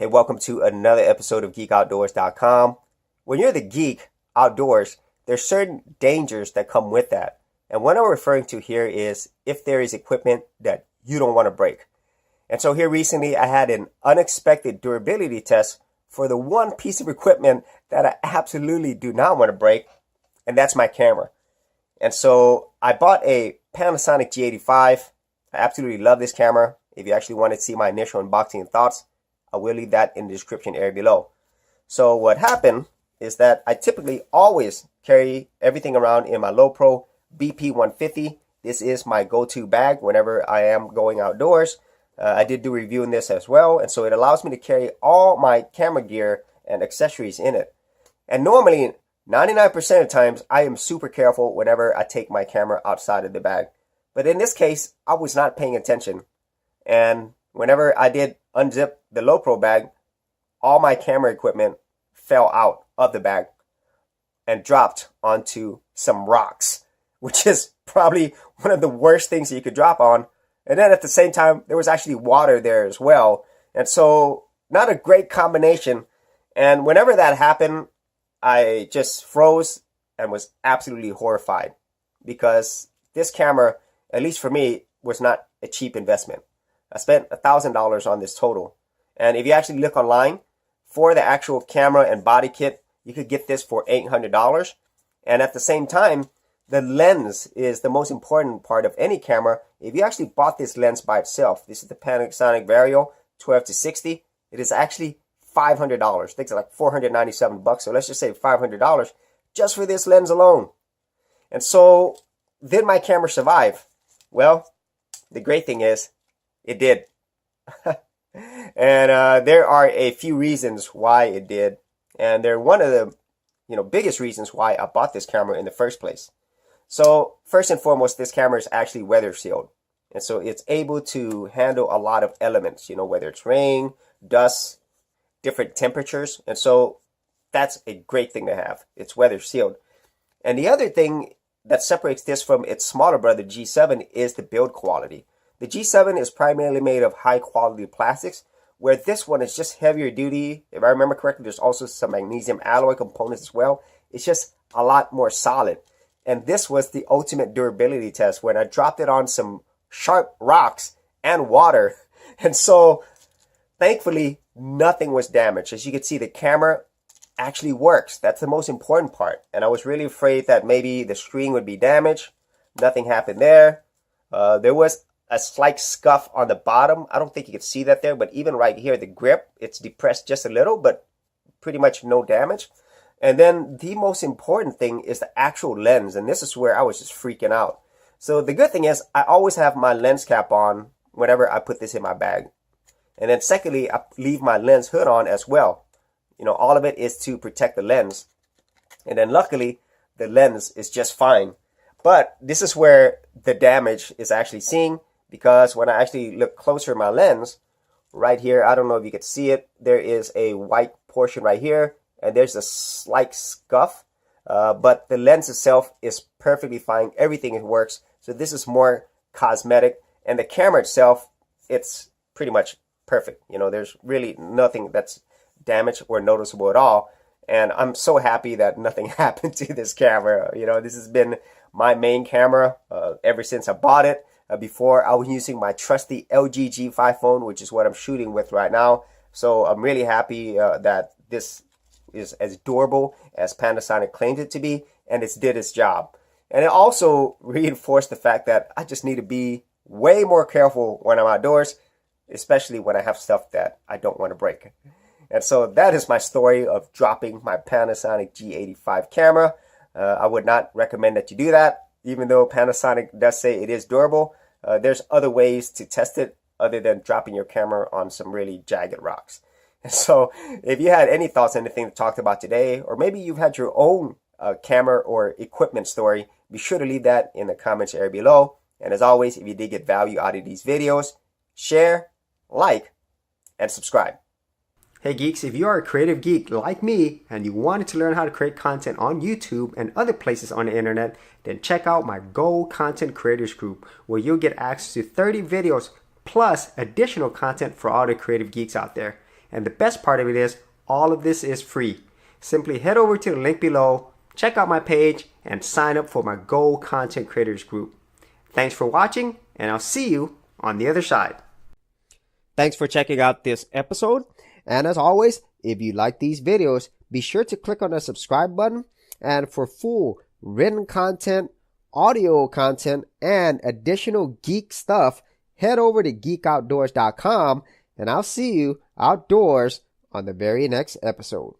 Hey, welcome to another episode of GeekOutdoors.com. When you're the geek outdoors, there's certain dangers that come with that. And what I'm referring to here is if there is equipment that you don't want to break. And so here recently, I had an unexpected durability test for the one piece of equipment that I absolutely do not want to break, and that's my camera. And so I bought a Panasonic G85. I absolutely love this camera. If you actually want to see my initial unboxing and thoughts, I will leave that in the description area below. So what happened is that I typically always carry everything around in my low pro BP150. This is my go-to bag whenever I am going outdoors. I did do a review in this as well, and so it allows me to carry all my camera gear and accessories in it. And normally, 99% of the times, I am super careful whenever I take my camera outside of the bag. But in this case, I was not paying attention. And whenever I did unzip the low pro bag, all my camera equipment fell out of the bag and dropped onto some rocks, which is probably one of the worst things that you could drop on. And then at the same time, there was actually water there as well. And so not a great combination. And whenever that happened, I just froze and was absolutely horrified because this camera, at least for me, was not a cheap investment. I spent $1,000 on this total. And if you actually look online for the actual camera and body kit, you could get this for $800. And at the same time, the lens is the most important part of any camera. If you actually bought this lens by itself, this is the Panasonic Vario 12-60, it is actually $500. I think it's like $497. So let's just say $500 just for this lens alone. And so did my camera survive? Well, the great thing is it did. And there are a few reasons why it did. And they're one of the biggest reasons why I bought this camera in the first place. So first and foremost, this camera is actually weather sealed. And so it's able to handle a lot of elements, whether it's rain, dust, different temperatures. And so that's a great thing to have. It's weather sealed. And the other thing that separates this from its smaller brother G7 is the build quality. The G7 is primarily made of high quality plastics, where this one is just heavier duty. If I remember correctly, there's also some magnesium alloy components as well. It's just a lot more solid. And this was the ultimate durability test when I dropped it on some sharp rocks and water. And so thankfully, nothing was damaged. As you can see, the camera actually works. That's the most important part. And I was really afraid that maybe the screen would be damaged. Nothing happened there. There was a slight scuff on the bottom. I don't think you can see that there, but even right here, the grip, it's depressed just a little, but pretty much no damage. And then the most important thing is the actual lens. And this is where I was just freaking out. So the good thing is I always have my lens cap on whenever I put this in my bag. And then secondly, I leave my lens hood on as well. All of it is to protect the lens. And then luckily, the lens is just fine. But this is where the damage is actually seen, because when I actually look closer at my lens, right here, I don't know if you can see it, there is a white portion right here, and there's a slight scuff. But the lens itself is perfectly fine. Everything works. So this is more cosmetic. And the camera itself, it's pretty much perfect. There's really nothing that's damaged or noticeable at all. And I'm so happy that nothing happened to this camera. This has been my main camera ever since I bought it. Before, I was using my trusty LG G5 phone, which is what I'm shooting with right now. So I'm really happy that this is as durable as Panasonic claimed it to be, and it's did its job. And it also reinforced the fact that I just need to be way more careful when I'm outdoors, especially when I have stuff that I don't want to break. And so that is my story of dropping my Panasonic G85 camera. I would not recommend that you do that, even though Panasonic does say it is durable. There's other ways to test it other than dropping your camera on some really jagged rocks. And so if you had any thoughts on anything we talked about today, or maybe you've had your own camera or equipment story, be sure to leave that in the comments area below. And as always, if you did get value out of these videos, share, like, and subscribe. Hey geeks, if you are a creative geek like me and you wanted to learn how to create content on YouTube and other places on the internet, then check out my Gold Content Creators Group, where you'll get access to 30 videos plus additional content for all the creative geeks out there. And the best part of it is, all of this is free. Simply head over to the link below, check out my page, and sign up for my Go Content Creators group. Thanks for watching, and I'll see you on the other side. Thanks for checking out this episode. And as always, if you like these videos, be sure to click on the subscribe button. And for full written content, audio content, and additional geek stuff, head over to geekoutdoors.com, and I'll see you outdoors on the very next episode.